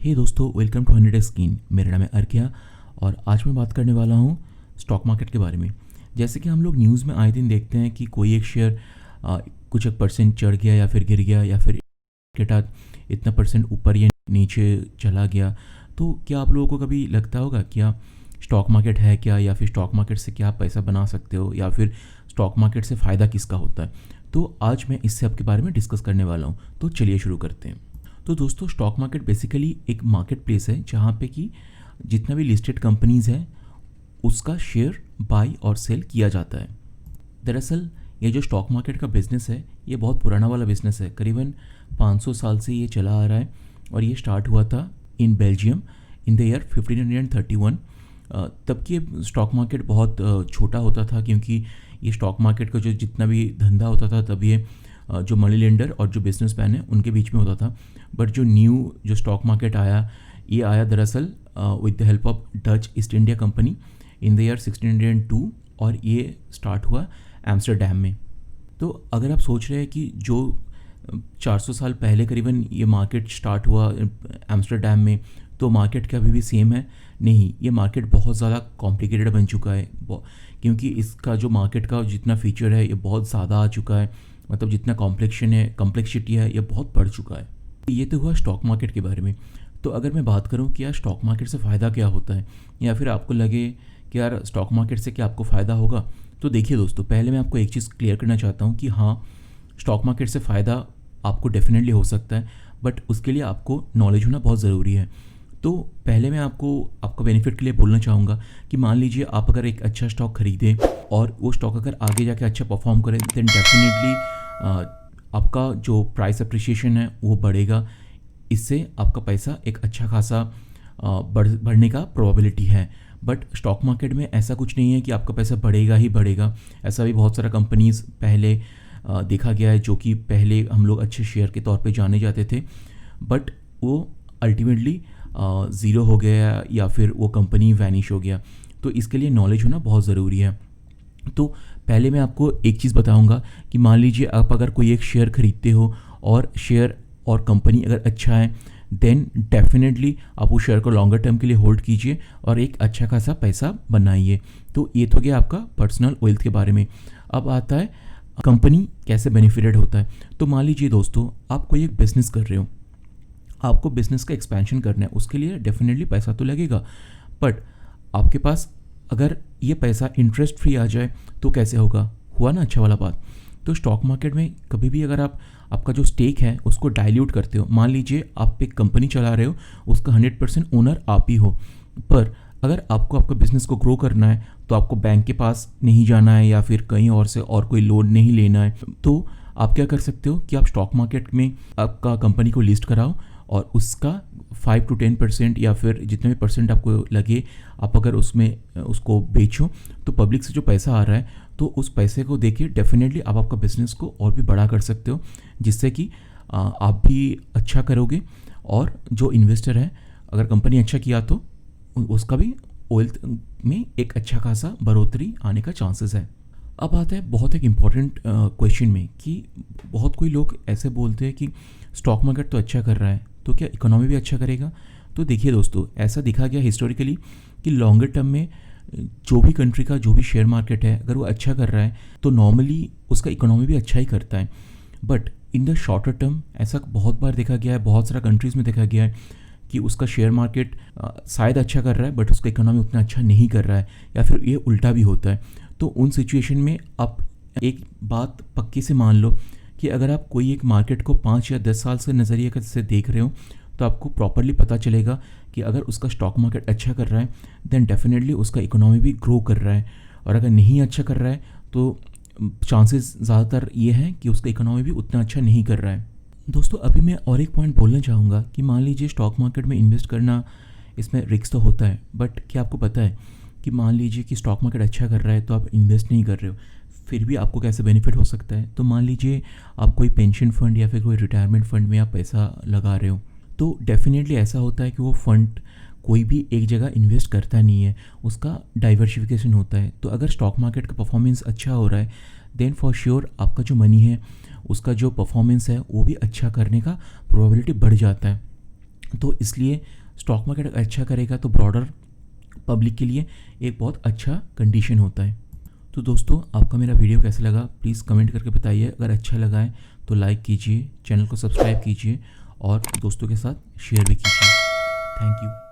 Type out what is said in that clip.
हे दोस्तों, welcome to 100 skin. मेरा नाम है अर्किया और आज मैं बात करने वाला हूँ स्टॉक मार्केट के बारे में। जैसे कि हम लोग न्यूज़ में आए दिन देखते हैं कि कोई एक शेयर कुछ एक परसेंट चढ़ गया या फिर गिर गया या फिर के इतना परसेंट ऊपर या नीचे चला गया। तो क्या आप लोगों को कभी लगता होगा क्या स्टॉक मार्केट है क्या, या फिर स्टॉक मार्केट से क्या आप पैसा बना सकते हो, या फिर स्टॉक मार्केट से फ़ायदा किसका होता है? तो आज मैं इससे आपके बारे में डिस्कस करने वाला हूँ। तो चलिए शुरू करते हैं। तो दोस्तों, स्टॉक मार्केट बेसिकली एक मार्केट प्लेस है जहाँ पे कि जितना भी लिस्टेड कंपनीज़ हैं उसका शेयर बाई और सेल किया जाता है। दरअसल ये जो स्टॉक मार्केट का बिज़नेस है ये बहुत पुराना वाला बिज़नेस है। करीबन 500 साल से ये चला आ रहा है और ये स्टार्ट हुआ था in Belgium in the year 1531। तब की स्टॉक मार्केट बहुत छोटा होता था, क्योंकि ये स्टॉक मार्केट का जो जितना भी धंधा होता था तब ये जो मनी लेंडर और जो बिजनेसमैन है उनके बीच में होता था। बट जो न्यू जो स्टॉक मार्केट आया, ये आया दरअसल with the help of Dutch east India company in the year 1602 और ये स्टार्ट हुआ एम्स्टर्डम में। तो अगर आप सोच रहे हैं कि जो 400 साल पहले करीबन ये मार्केट स्टार्ट हुआ एम्स्टर्डम में, तो मार्केट क्या अभी भी सेम है? नहीं, ये मार्केट बहुत ज़्यादा कॉम्प्लिकेटेड बन चुका है, क्योंकि इसका जो मार्केट का जितना फीचर है ये बहुत ज़्यादा आ चुका है। मतलब जितना कॉम्प्लेक्सिटी है ये बहुत बढ़ चुका है। ये तो हुआ स्टॉक मार्केट के बारे में। तो अगर मैं बात करूं कि यार स्टॉक मार्केट से फ़ायदा क्या होता है, या फिर आपको लगे कि यार स्टॉक मार्केट से क्या आपको फ़ायदा होगा, तो देखिए दोस्तों, पहले मैं आपको एक चीज़ क्लियर करना चाहता हूं कि हाँ, स्टॉक मार्केट से फ़ायदा आपको डेफिनेटली हो सकता है, बट उसके लिए आपको नॉलेज होना बहुत ज़रूरी है। तो पहले मैं आपको बेनिफिट के लिए बोलना चाहूँगा कि मान लीजिए आप अगर एक अच्छा स्टॉक खरीदें और वो स्टॉक अगर आगे जाके अच्छा परफॉर्म करे, देन डेफिनेटली आपका जो प्राइस अप्रिशिएशन है वो बढ़ेगा। इससे आपका पैसा एक अच्छा खासा बढ़ने का प्रोबेबिलिटी है। बट स्टॉक मार्केट में ऐसा कुछ नहीं है कि आपका पैसा बढ़ेगा ही बढ़ेगा। ऐसा भी बहुत सारा कंपनीज़ पहले देखा गया है जो कि पहले हम लोग अच्छे शेयर के तौर पे जाने जाते थे, बट वो अल्टीमेटली ज़ीरो हो गया या फिर वो कंपनी वैनिश हो गया। तो इसके लिए नॉलेज होना बहुत ज़रूरी है। तो पहले मैं आपको एक चीज़ बताऊंगा कि मान लीजिए आप अगर कोई एक शेयर खरीदते हो और शेयर और कंपनी अगर अच्छा है, देन डेफिनेटली आप उस शेयर को लॉन्गर टर्म के लिए होल्ड कीजिए और एक अच्छा खासा पैसा बनाइए। तो ये तो गया आपका पर्सनल वेल्थ के बारे में। अब आता है कंपनी कैसे बेनिफिटेड होता है। तो मान लीजिए दोस्तों, आप कोई एक बिज़नेस कर रहे हो, आपको बिज़नेस का एक्सपेंशन करना है, उसके लिए डेफिनेटली पैसा तो लगेगा। बट आपके पास अगर ये पैसा इंटरेस्ट फ्री आ जाए तो कैसे होगा? हुआ ना अच्छा वाला बात। तो स्टॉक मार्केट में कभी भी अगर आपका जो स्टेक है उसको डाइल्यूट करते हो, मान लीजिए आप एक कंपनी चला रहे हो, उसका 100% ओनर आप ही हो, पर अगर आपको आपका बिज़नेस को ग्रो करना है तो आपको बैंक के पास नहीं जाना है या फिर कहीं और से और कोई लोन नहीं लेना है, तो आप क्या कर सकते हो कि आप स्टॉक मार्केट में आपका कंपनी को लिस्ट कराओ और उसका 5 to 10% या फिर जितने भी परसेंट आपको लगे, आप अगर उसमें उसको बेचो, तो पब्लिक से जो पैसा आ रहा है तो उस पैसे को देखिए डेफिनेटली आप आपका बिज़नेस को और भी बड़ा कर सकते हो, जिससे कि आप भी अच्छा करोगे और जो इन्वेस्टर है, अगर कंपनी अच्छा किया तो उसका भी वेल्थ में एक अच्छा खासा बढ़ोतरी आने का चांसेस है। अब आता है बहुत एक इम्पॉर्टेंट क्वेश्चन में कि बहुत कोई लोग ऐसे बोलते हैं कि स्टॉक मार्केट तो अच्छा कर रहा है, तो क्या इकोनॉमी भी अच्छा करेगा? तो देखिए दोस्तों, ऐसा देखा गया हिस्टोरिकली कि लॉन्गर टर्म में जो भी कंट्री का जो भी शेयर मार्केट है, अगर वो अच्छा कर रहा है तो नॉर्मली उसका इकोनॉमी भी अच्छा ही करता है। But in the shorter term ऐसा बहुत बार देखा गया है, बहुत सारा कंट्रीज़ में देखा गया है कि उसका शेयर मार्केट शायद अच्छा कर रहा है बट उसका इकोनॉमी उतना अच्छा नहीं कर रहा है, या फिर ये उल्टा भी होता है। तो उन सिचुएशन में आप एक बात पक्के से मान लो कि अगर आप कोई एक मार्केट को 5 या 10 साल से नज़रिए से देख रहे हो, तो आपको प्रॉपरली पता चलेगा कि अगर उसका स्टॉक मार्केट अच्छा कर रहा है, देन डेफिनेटली उसका इकोनॉमी भी ग्रो कर रहा है, और अगर नहीं अच्छा कर रहा है तो चांसेस ज़्यादातर ये हैं कि उसका इकोनॉमी भी उतना अच्छा नहीं कर रहा है। दोस्तों, अभी मैं और एक पॉइंट बोलना चाहूँगा कि मान लीजिए स्टॉक मार्केट में इन्वेस्ट करना, इसमें रिस्क तो होता है, बट क्या आपको पता है कि मान लीजिए कि स्टॉक मार्केट अच्छा कर रहा है तो आप इन्वेस्ट नहीं कर रहे हो, फिर भी आपको कैसे बेनिफिट हो सकता है? तो मान लीजिए आप कोई पेंशन फंड या फिर कोई रिटायरमेंट फंड में आप पैसा लगा रहे हो, तो डेफिनेटली ऐसा होता है कि वो फंड कोई भी एक जगह इन्वेस्ट करता नहीं है, उसका डाइवर्सिफिकेशन होता है। तो अगर स्टॉक मार्केट का परफॉर्मेंस अच्छा हो रहा है, देन फॉर श्योर आपका जो मनी है उसका जो परफॉर्मेंस है वो भी अच्छा करने का प्रोबेबिलिटी बढ़ जाता है। तो इसलिए स्टॉक मार्केट अगर अच्छा करेगा तो ब्रॉडर पब्लिक के लिए एक बहुत अच्छा कंडीशन होता है। तो दोस्तों, आपका मेरा वीडियो कैसा लगा प्लीज़ कमेंट करके बताइए। अगर अच्छा लगा है तो लाइक कीजिए, चैनल को सब्सक्राइब कीजिए और दोस्तों के साथ शेयर भी कीजिए। Thank you.